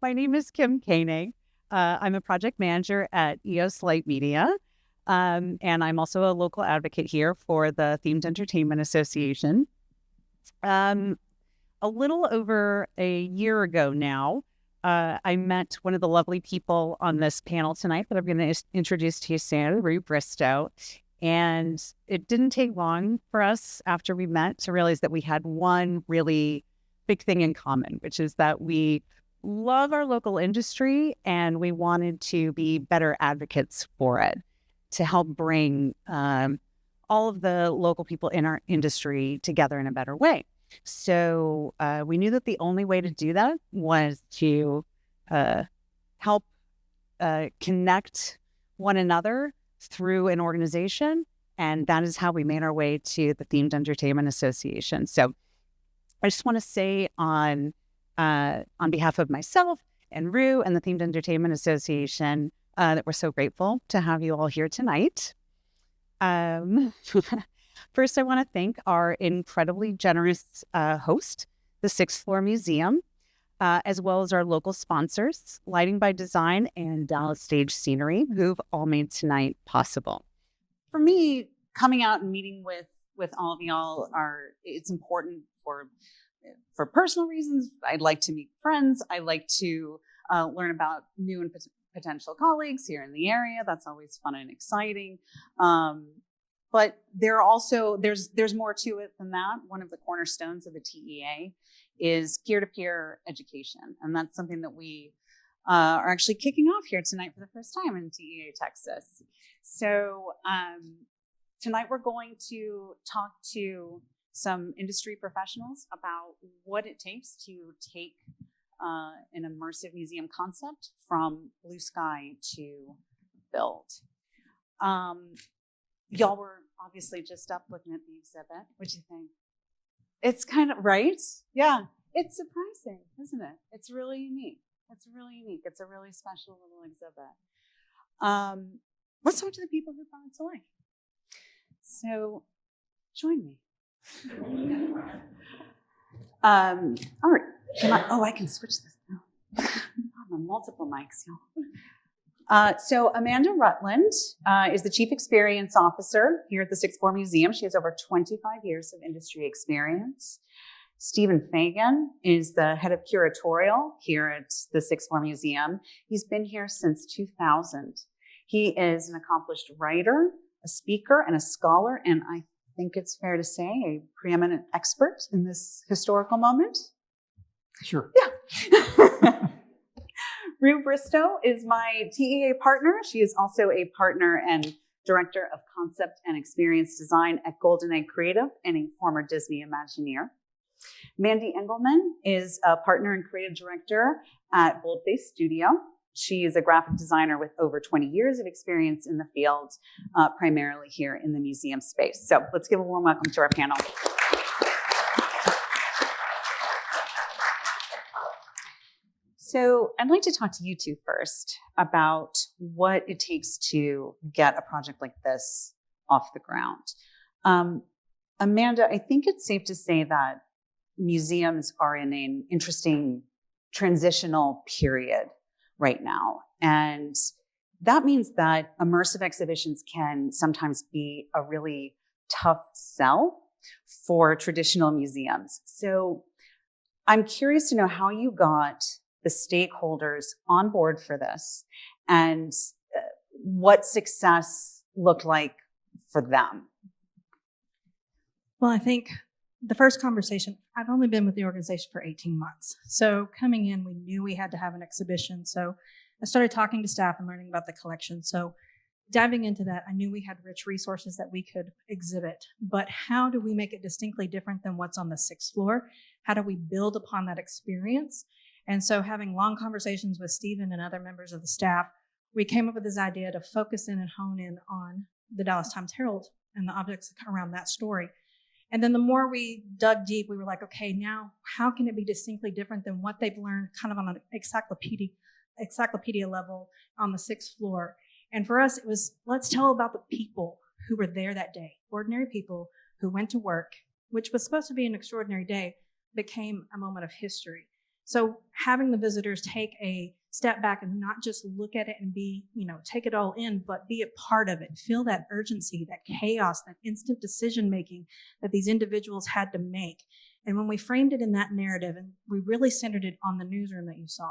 My name is Kim Koenig. I'm a project manager at EOS Lightmedia, and I'm also a local advocate here for the Themed Entertainment Association. A little over a year ago now, I met one of the lovely people on this panel tonight that I'm going to introduce to you soon, Bristow. And it didn't take long for us after we met to realize that we had one really big thing in common, which is that we love our local industry and we wanted to be better advocates for it to help bring all of the local people in our industry together in a better way. So we knew that the only way to do that was to help connect one another through an organization. And that is how we made our way to the Themed Entertainment Association. So I just want to say on behalf of myself and Rue and the Themed Entertainment Association that we're so grateful to have you all here tonight. First, I want to thank our incredibly generous host, the Sixth Floor Museum, as well as our local sponsors, Lighting by Design and Dallas Stage Scenery, who've all made tonight possible. For me, coming out and meeting with all of y'all it's important for personal reasons. I'd like to meet friends. I like to learn about new and potential colleagues here in the area. That's always fun and exciting. But there's more to it than that. One of the cornerstones of the TEA is peer-to-peer education. And that's something that we are actually kicking off here tonight for the first time in TEA Texas. So tonight we're going to talk to some industry professionals about what it takes to take an immersive museum concept from blue sky to build. Y'all were obviously just up looking at the exhibit. What'd you think? It's kind of, right? Yeah. It's surprising, isn't it? It's really unique. It's a really special little exhibit. Let's talk to the people who brought it to life. So join me. All right. I can switch this now. I'm on multiple mics, y'all. So Amanda Rutland is the Chief Experience Officer here at the Sixth Floor Museum. She has over 25 years of industry experience. Stephen Fagin is the Head of Curatorial here at the Sixth Floor Museum. He's been here since 2000. He is an accomplished writer, a speaker, and a scholar, and I think it's fair to say a preeminent expert in this historical moment. Sure. Yeah. Rue Bristow is my TEA partner. She is also a partner and director of concept and experience design at GoldenEye Creative and a former Disney Imagineer. Mandy Engleman is a partner and creative director at Boldface Studio. She is a graphic designer with over 20 years of experience in the field, primarily here in the museum space. So let's give a warm welcome to our panel. So I'd like to talk to you two first about what it takes to get a project like this off the ground. Amanda, I think it's safe to say that museums are in an interesting transitional period right now. And that means that immersive exhibitions can sometimes be a really tough sell for traditional museums. So I'm curious to know how you got the stakeholders on board for this and what success looked like for them. Well, I think the first conversation, I've only been with the organization for 18 months. So coming in, we knew we had to have an exhibition. So I started talking to staff and learning about the collection. So diving into that, I knew we had rich resources that we could exhibit. But how do we make it distinctly different than what's on the sixth floor? How do we build upon that experience? And so having long conversations with Stephen and other members of the staff, we came up with this idea to focus in and hone in on the Dallas Times Herald and the objects around that story. And then the more we dug deep, we were like, okay, now how can it be distinctly different than what they've learned kind of on an encyclopedia level on the sixth floor? And for us, it was, let's tell about the people who were there that day, ordinary people who went to work, which was supposed to be an extraordinary day, became a moment of history. So having the visitors take a step back and not just look at it and be, take it all in, but be a part of it, feel that urgency, that chaos, that instant decision making that these individuals had to make. And when we framed it in that narrative, and we really centered it on the newsroom that you saw,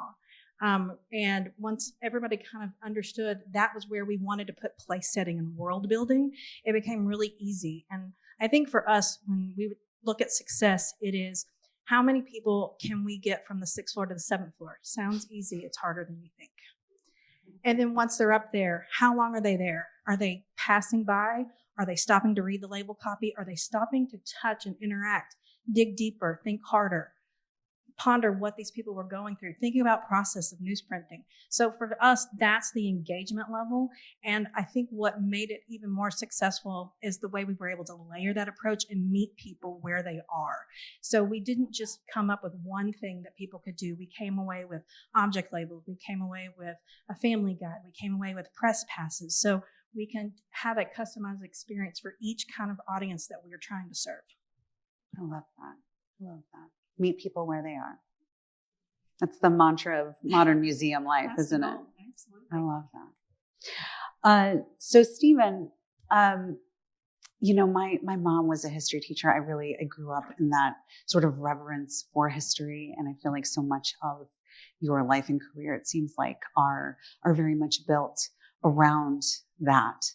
and once everybody kind of understood that was where we wanted to put place setting and world building, it became really easy. And I think for us, when we look at success, it is how many people can we get from the 6th floor to the 7th floor? Sounds easy. It's harder than you think. And then once they're up there, how long are they there? Are they passing by? Are they stopping to read the label copy? Are they stopping to touch and interact, dig deeper, think harder, ponder what these people were going through, thinking about process of newsprinting? So for us, that's the engagement level. And I think what made it even more successful is the way we were able to layer that approach and meet people where they are. So we didn't just come up with one thing that people could do. We came away with object labels. We came away with a family guide. We came away with press passes. So we can have a customized experience for each kind of audience that we are trying to serve. I love that. I love that. Meet people where they are. That's the mantra of modern museum life, isn't it? Absolutely. I love that. So Stephen, my mom was a history teacher. I grew up in that sort of reverence for history, and I feel like so much of your life and career, it seems like, are very much built around that.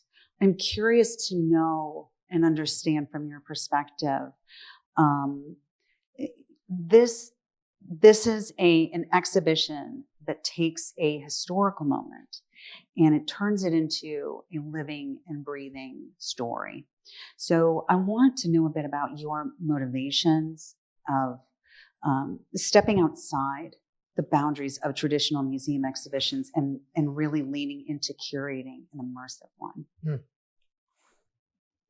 I'm curious to know and understand from your perspective. This is an exhibition that takes a historical moment and it turns it into a living and breathing story. So I want to know a bit about your motivations of stepping outside the boundaries of traditional museum exhibitions and really leaning into curating an immersive one.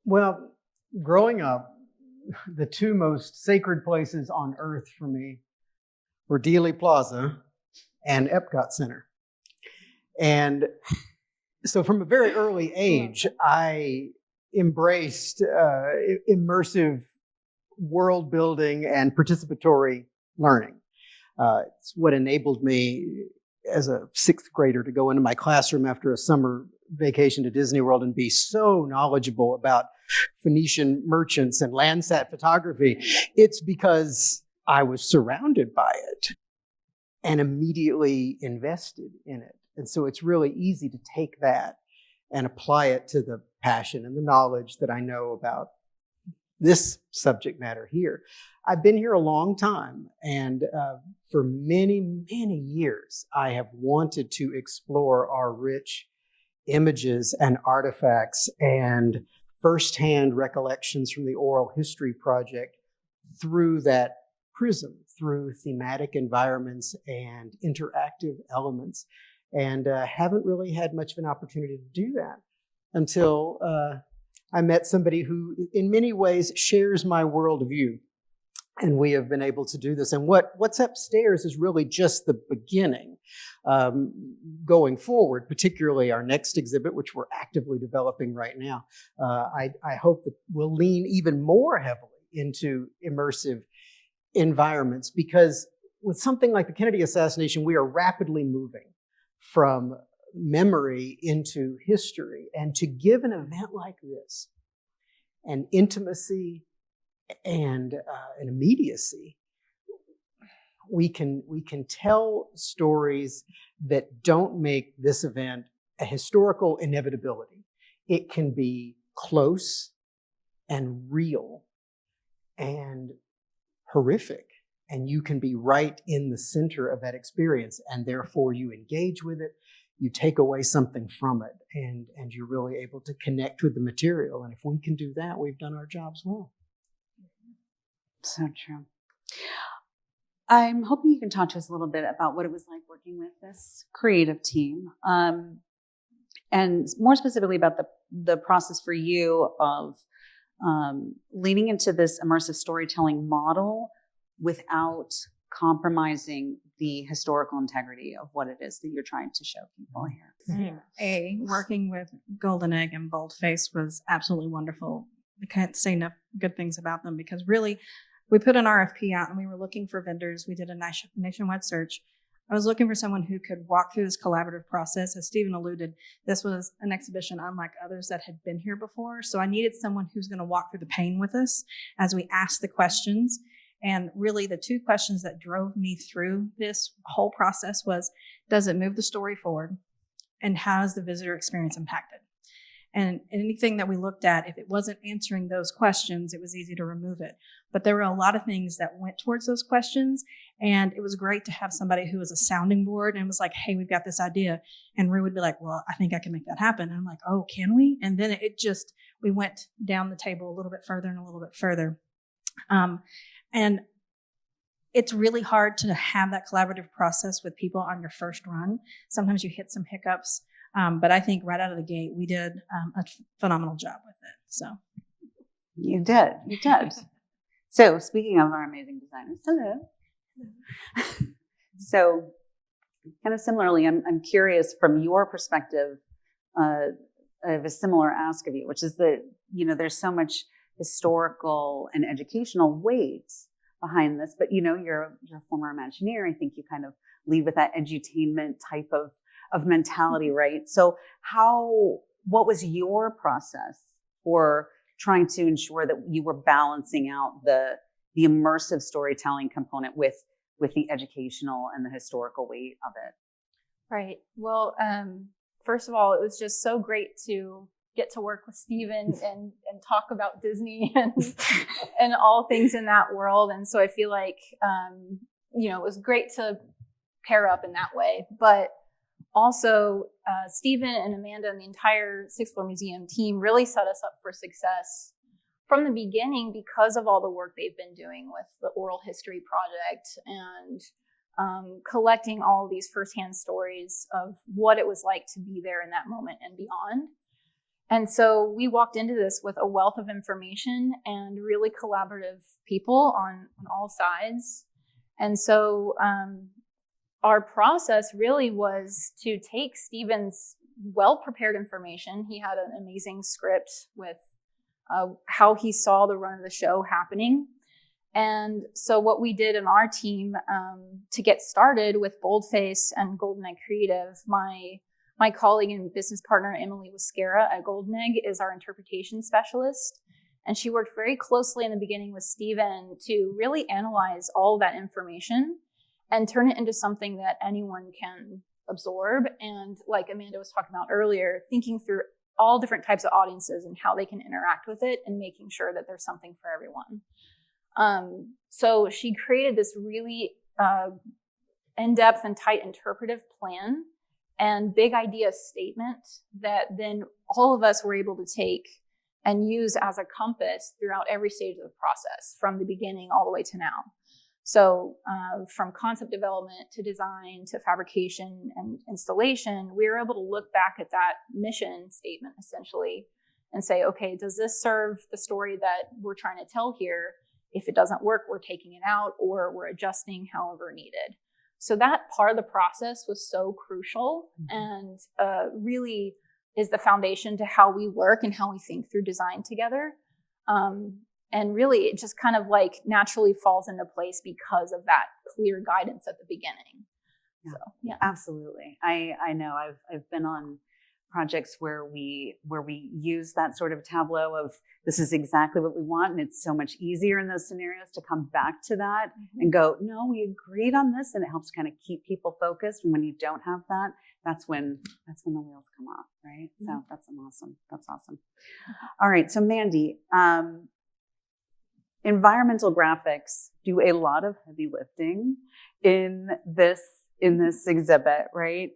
Well, growing up, the two most sacred places on earth for me were Dealey Plaza and Epcot Center. And so from a very early age, I embraced immersive world building and participatory learning. It's what enabled me as a 6th grader to go into my classroom after a summer vacation to Disney World and be so knowledgeable about Phoenician merchants and Landsat photography. It's because I was surrounded by it and immediately invested in it. And so it's really easy to take that and apply it to the passion and the knowledge that I know about this subject matter here. I've been here a long time, and for many, many years, I have wanted to explore our rich images and artifacts and firsthand recollections from the Oral History Project through that prism, through thematic environments and interactive elements. And haven't really had much of an opportunity to do that until I met somebody who in many ways shares my worldview. And we have been able to do this. And what's upstairs is really just the beginning. Going forward, particularly our next exhibit, which we're actively developing right now, I hope that we'll lean even more heavily into immersive environments, because with something like the Kennedy assassination, we are rapidly moving from memory into history. And to give an event like this an intimacy and an immediacy, we can tell stories that don't make this event a historical inevitability. It can be close and real and horrific, and you can be right in the center of that experience, and therefore you engage with it, you take away something from it, and you're really able to connect with the material. And if we can do that, we've done our jobs well. So true. I'm hoping you can talk to us a little bit about what it was like working with this creative team, and more specifically about the process for you of leaning into this immersive storytelling model without compromising the historical integrity of what it is that you're trying to show people here. Working with Golden Egg and Boldface was absolutely wonderful. I can't say enough good things about them, because really we put an RFP out and we were looking for vendors. We did a nationwide search. I was looking for someone who could walk through this collaborative process. As Stephen alluded, this was an exhibition unlike others that had been here before. So I needed someone who's going to walk through the pain with us as we asked the questions. And really the two questions that drove me through this whole process was, does it move the story forward? And how is the visitor experience impacted? And anything that we looked at, if it wasn't answering those questions, it was easy to remove it. But there were a lot of things that went towards those questions. And it was great to have somebody who was a sounding board and was like, hey, we've got this idea. And Rue would be like, well, I think I can make that happen. And I'm like, oh, can we? And then we went down the table a little bit further and a little bit further. And it's really hard to have that collaborative process with people on your first run. Sometimes you hit some hiccups. But I think right out of the gate, we did a phenomenal job with it. So you did. So speaking of our amazing designers, hello. So kind of similarly, I'm curious from your perspective, I have a similar ask of you, which is that, there's so much historical and educational weight behind this, but you're a former Imagineer. I think you kind of lead with that edutainment type of mentality, right? So what was your process for trying to ensure that you were balancing out the immersive storytelling component with the educational and the historical weight of it? Right. Well, first of all, it was just so great to get to work with Stephen and talk about Disney and all things in that world. And so I feel like, it was great to pair up in that way. But also, Stephen and Amanda and the entire Sixth Floor Museum team really set us up for success from the beginning because of all the work they've been doing with the Oral History Project and collecting all of these firsthand stories of what it was like to be there in that moment and beyond. And so we walked into this with a wealth of information and really collaborative people on all sides. And so our process really was to take Stephen's well-prepared information. He had an amazing script with how he saw the run of the show happening. And so what we did in our team to get started with Boldface and Golden Egg Creative, my colleague and business partner, Emily Wascara at Golden Egg, is our interpretation specialist. And she worked very closely in the beginning with Stephen to really analyze all of that information and turn it into something that anyone can absorb. And like Amanda was talking about earlier, thinking through all different types of audiences and how they can interact with it and making sure that there's something for everyone. So she created this really in-depth and tight interpretive plan and big idea statement that then all of us were able to take and use as a compass throughout every stage of the process, from the beginning all the way to now. So from concept development to design to fabrication and installation, we were able to look back at that mission statement essentially and say, okay, does this serve the story that we're trying to tell here? If it doesn't work, we're taking it out or we're adjusting however needed. So that part of the process was so crucial and really is the foundation to how we work and how we think through design together. And really, it just kind of like naturally falls into place because of that clear guidance at the beginning. Yeah, so, yeah. Absolutely. I know I've been on projects where we use that sort of tableau of this is exactly what we want, and it's so much easier in those scenarios to come back to that and go, no, we agreed on this, and it helps kind of keep people focused. And when you don't have that, that's when the wheels come off, right? Mm-hmm. So that's awesome. That's awesome. All right, so Mandy, environmental graphics do a lot of heavy lifting in this exhibit, right?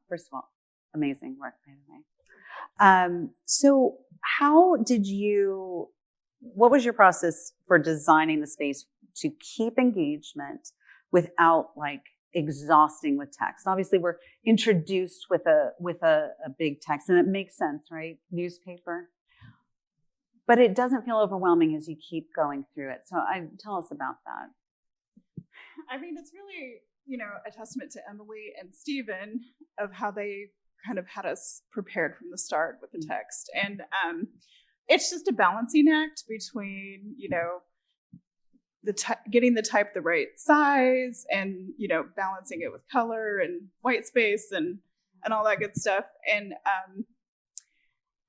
First of all, amazing work, by the way. So what was your process for designing the space to keep engagement without like exhausting with text? Obviously we're introduced with a big text and it makes sense, right? Newspaper. But it doesn't feel overwhelming as you keep going through it. So tell us about that. I mean, it's really, a testament to Emily and Stephen of how they kind of had us prepared from the start with the text. And it's just a balancing act between, getting the type the right size, and balancing it with color and white space and all that good stuff. And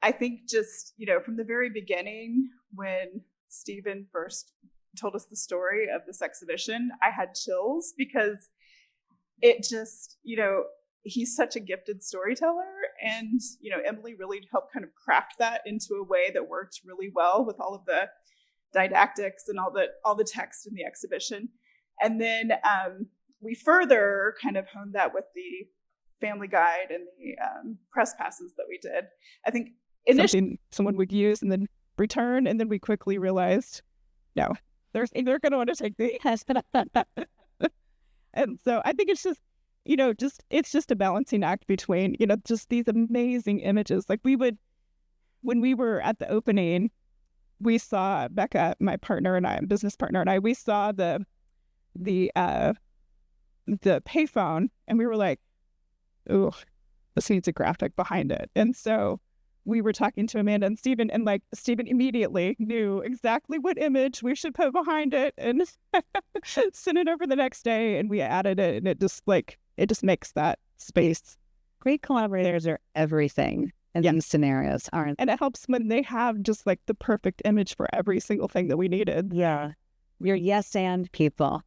I think just from the very beginning, when Stephen first told us the story of this exhibition, I had chills, because it just he's such a gifted storyteller, and Emily really helped kind of craft that into a way that worked really well with all of the didactics and all the text in the exhibition. And then we further kind of honed that with the family guide and the press passes that we did. I think something someone would use and then return, and then we quickly realized, no, they're going to want to take the and so I think it's just it's just a balancing act between just these amazing images. Like when we were at the opening, we saw Becca, my partner and I, business partner and I, we saw the payphone, and we were like, oh, this needs a graphic behind it. And so we were talking to Amanda and Stephen, and Stephen immediately knew exactly what image we should put behind it and sent it over the next day, and we added it, and it just makes that space. Great collaborators are everything in these scenarios, aren't they? And it helps when they have just the perfect image for every single thing that we needed. Yeah. You're yes and people.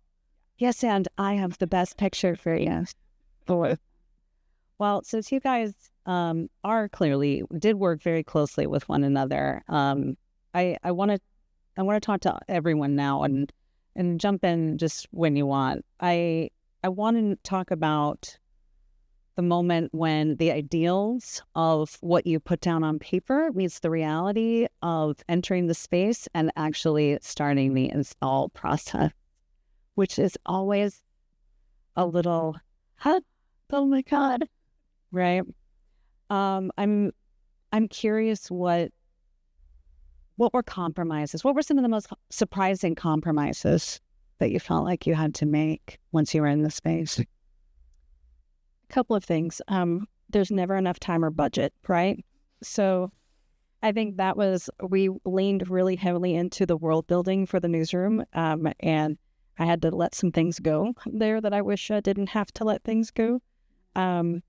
Yes, and I have the best picture for you. Well, since you guys did work very closely with one another, I want to talk to everyone now and jump in just when you want. I want to talk about the moment when the ideals of what you put down on paper meets the reality of entering the space and actually starting the install process, which is always a little, oh my God, right? I'm curious what were compromises? What were some of the most surprising compromises that you felt like you had to make once you were in the space? Couple of things. There's never enough time or budget, right? So I think we leaned really heavily into the world building for the newsroom, and I had to let some things go there that I wish I didn't have to let things go. And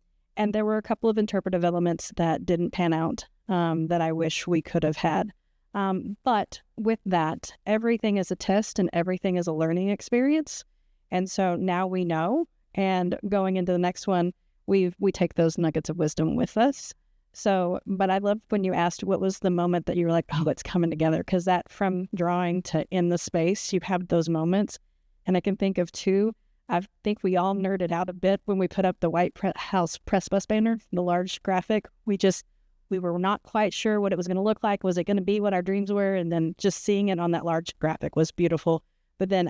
there were a couple of interpretive elements that didn't pan out that I wish we could have had. But with that, everything is a test and everything is a learning experience. And so now we know. And going into the next one, we take those nuggets of wisdom with us. So, but I loved when you asked what was the moment that you were like, oh, it's coming together. Because that from drawing to in the space, you have those moments. And I can think of two. I think we all nerded out a bit when we put up the White House press bus banner, the large graphic. We were not quite sure what it was going to look like. Was it going to be what our dreams were? And then just seeing it on that large graphic was beautiful. But then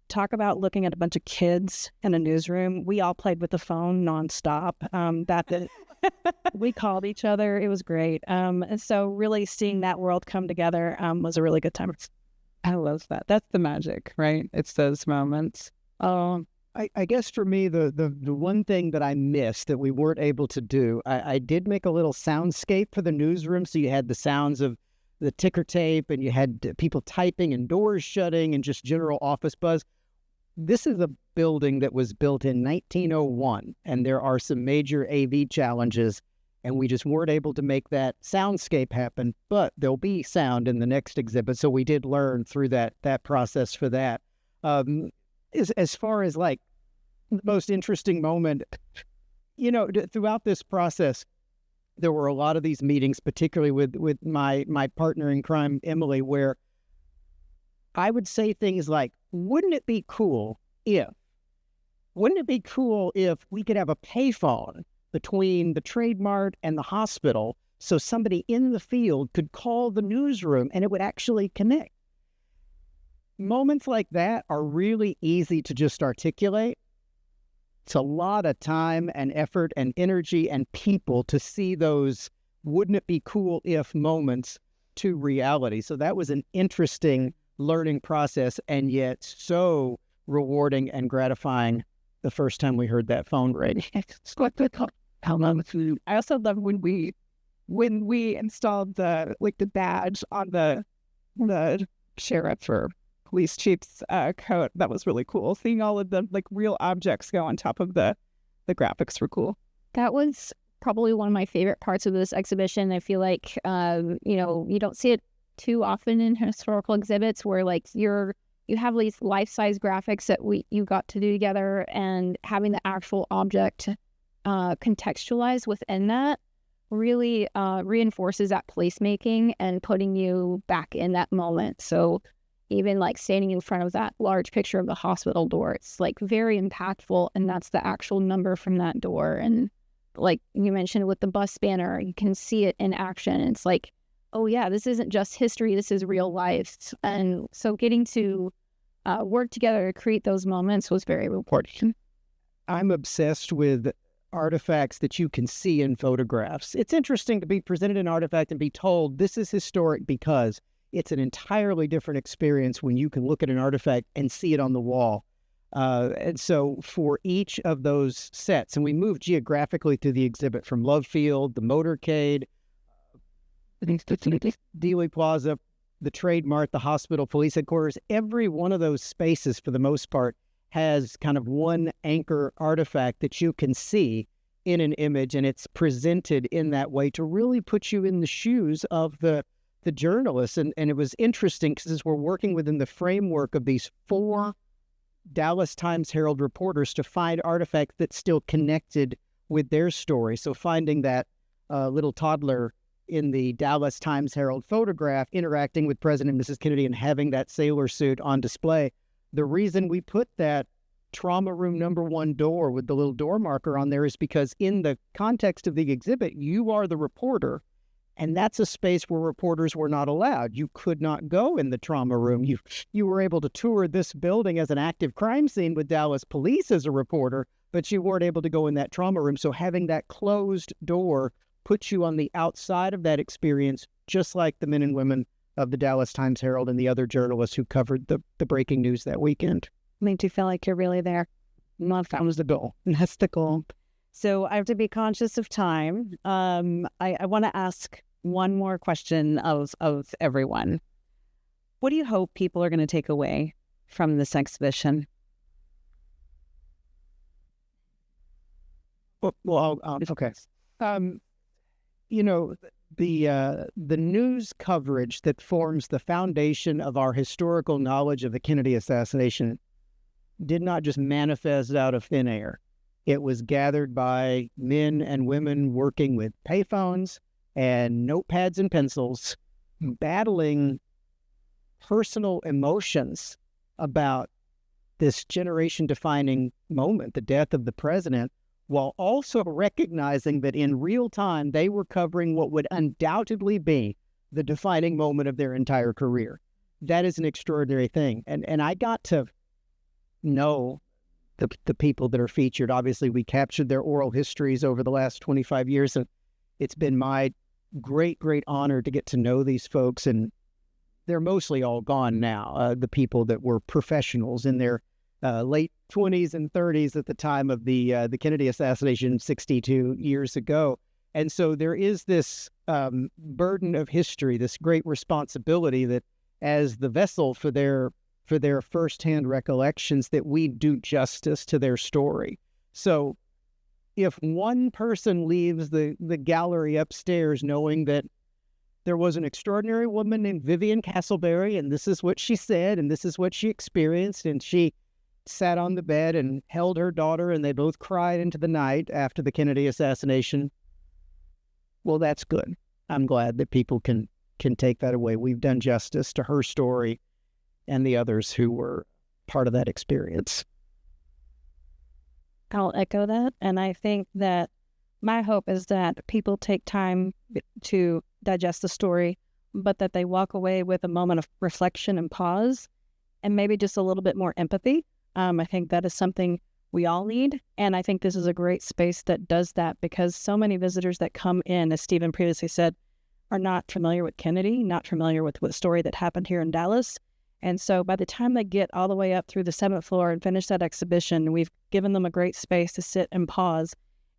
talk about looking at a bunch of kids in a newsroom. We all played with the phone nonstop. We called each other. It was great. And so really seeing that world come together was a really good time. I love that. That's the magic, right? It's those moments. I guess for me, the one thing that I missed that we weren't able to do, I did make a little soundscape for the newsroom. So you had the sounds of the ticker tape, and you had people typing and doors shutting and just general office buzz. This is a building that was built in 1901, and there are some major AV challenges, and we just weren't able to make that soundscape happen, but there'll be sound in the next exhibit. So we did learn through that process for that. As far as the most interesting moment, throughout this process, there were a lot of these meetings, particularly with my partner in crime, Emily, where I would say things like, wouldn't it be cool if we could have a payphone between the Trade Mart and the hospital so somebody in the field could call the newsroom and it would actually connect? Moments like that are really easy to just articulate. It's a lot of time and effort and energy and people to see those wouldn't it be cool if moments to reality. So that was an interesting learning process, and yet so rewarding and gratifying the first time we heard that phone ring. I also love when we installed the badge on the sheriff or police chief's coat. That was really cool. Seeing all of the like real objects go on top of the graphics were cool. That was probably one of my favorite parts of this exhibition. I feel like, you don't see it too often in historical exhibits where like you have these life-size graphics that you got to do together, and having the actual object contextualized within that really reinforces that placemaking and putting you back in that moment. So even like standing in front of that large picture of the hospital door, it's like very impactful, and that's the actual number from that door. And like you mentioned with the bus banner, you can see it in action. It's like, oh yeah, this isn't just history, this is real life. And so getting to work together to create those moments was very important. I'm obsessed with artifacts that you can see in photographs. It's interesting to be presented an artifact and be told this is historic, because it's an entirely different experience when you can look at an artifact and see it on the wall. And so for each of those sets, and we moved geographically through the exhibit from Love Field, the motorcade, Dealey Plaza, the Trade Mart, the hospital, police headquarters, every one of those spaces for the most part has kind of one anchor artifact that you can see in an image, and it's presented in that way to really put you in the shoes of the journalists. And it was interesting because as we're working within the framework of these 4 Dallas Times Herald reporters to find artifacts that still connected with their story. So finding that little toddler in the Dallas Times Herald photograph interacting with President and Mrs. Kennedy and having that sailor suit on display. The reason we put that trauma room number 1 door with the little door marker on there is because in the context of the exhibit, you are the reporter, and that's a space where reporters were not allowed. You could not go in the trauma room. You were able to tour this building as an active crime scene with Dallas police as a reporter, but you weren't able to go in that trauma room. So having that closed door puts you on the outside of that experience, just like the men and women of the Dallas Times Herald and the other journalists who covered the breaking news that weekend. Makes you feel like you're really there. That was the goal. That's the goal. So I have to be conscious of time. I want to ask one more question of everyone. What do you hope people are going to take away from this exhibition? Well, okay. The news coverage that forms the foundation of our historical knowledge of the Kennedy assassination did not just manifest out of thin air. It was gathered by men and women working with payphones and notepads and pencils, battling personal emotions about this generation-defining moment, the death of the president, while also recognizing that in real time they were covering what would undoubtedly be the defining moment of their entire career. That is an extraordinary thing. And I got to know the people that are featured. Obviously, we captured their oral histories over the last 25 years, and it's been my great, great honor to get to know these folks, and they're mostly all gone now, the people that were professionals in their late 20s and 30s at the time of the Kennedy assassination 62 years ago. And so there is this burden of history, this great responsibility that as the vessel for their firsthand recollections, that we do justice to their story. So if one person leaves the gallery upstairs knowing that there was an extraordinary woman named Vivian Castleberry, and this is what she said, and this is what she experienced, and she sat on the bed and held her daughter, and they both cried into the night after the Kennedy assassination, well, that's good. I'm glad that people can take that away. We've done justice to her story and the others who were part of that experience. I'll echo that. And I think that my hope is that people take time to digest the story, but that they walk away with a moment of reflection and pause, and maybe just a little bit more empathy. I think that is something we all need. And I think this is a great space that does that, because so many visitors that come in, as Stephen previously said, are not familiar with Kennedy, not familiar with what story that happened here in Dallas. And so by the time they get all the way up through the 7th floor and finish that exhibition, we've given them a great space to sit and pause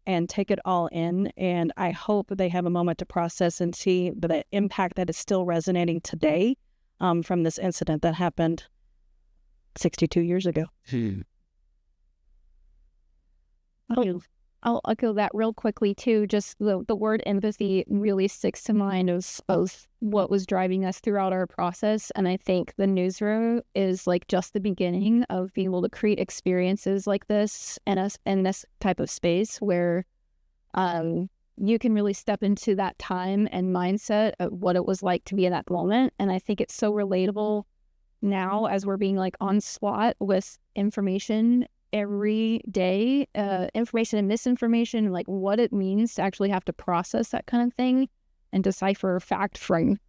and take it all in. And I hope they have a moment to process and see the impact that is still resonating today from this incident that happened 62 years ago. I'll echo that real quickly too. Just the word empathy really sticks to mind of what was driving us throughout our process. And I think the newsroom is like just the beginning of being able to create experiences like this and us in this type of space where you can really step into that time and mindset of what it was like to be in that moment. And I think it's so relatable now as we're being like on spot with information every day, information and misinformation, like what it means to actually have to process that kind of thing and decipher fact from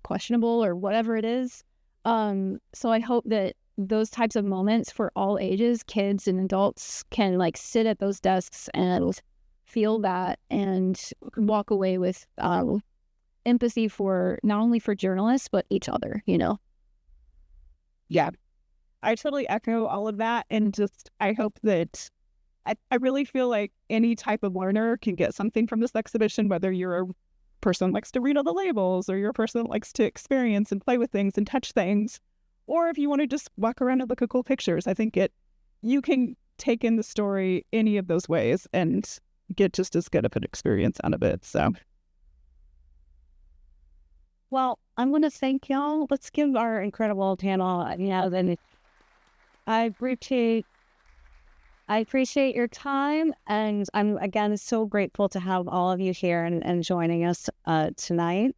questionable or whatever it is. So I hope that those types of moments for all ages, kids and adults, can like sit at those desks and feel that and walk away with empathy for not only for journalists, but each other, you know? Yeah. I totally echo all of that. And just, I hope that I really feel like any type of learner can get something from this exhibition, whether you're a person that likes to read all the labels or you're a person that likes to experience and play with things and touch things, or if you want to just walk around and look at cool pictures. I think you can take in the story any of those ways and get just as good of an experience out of it. So, Well, I'm going to thank y'all. Let's give our incredible panel, then I appreciate your time, and I'm again so grateful to have all of you here and joining us tonight.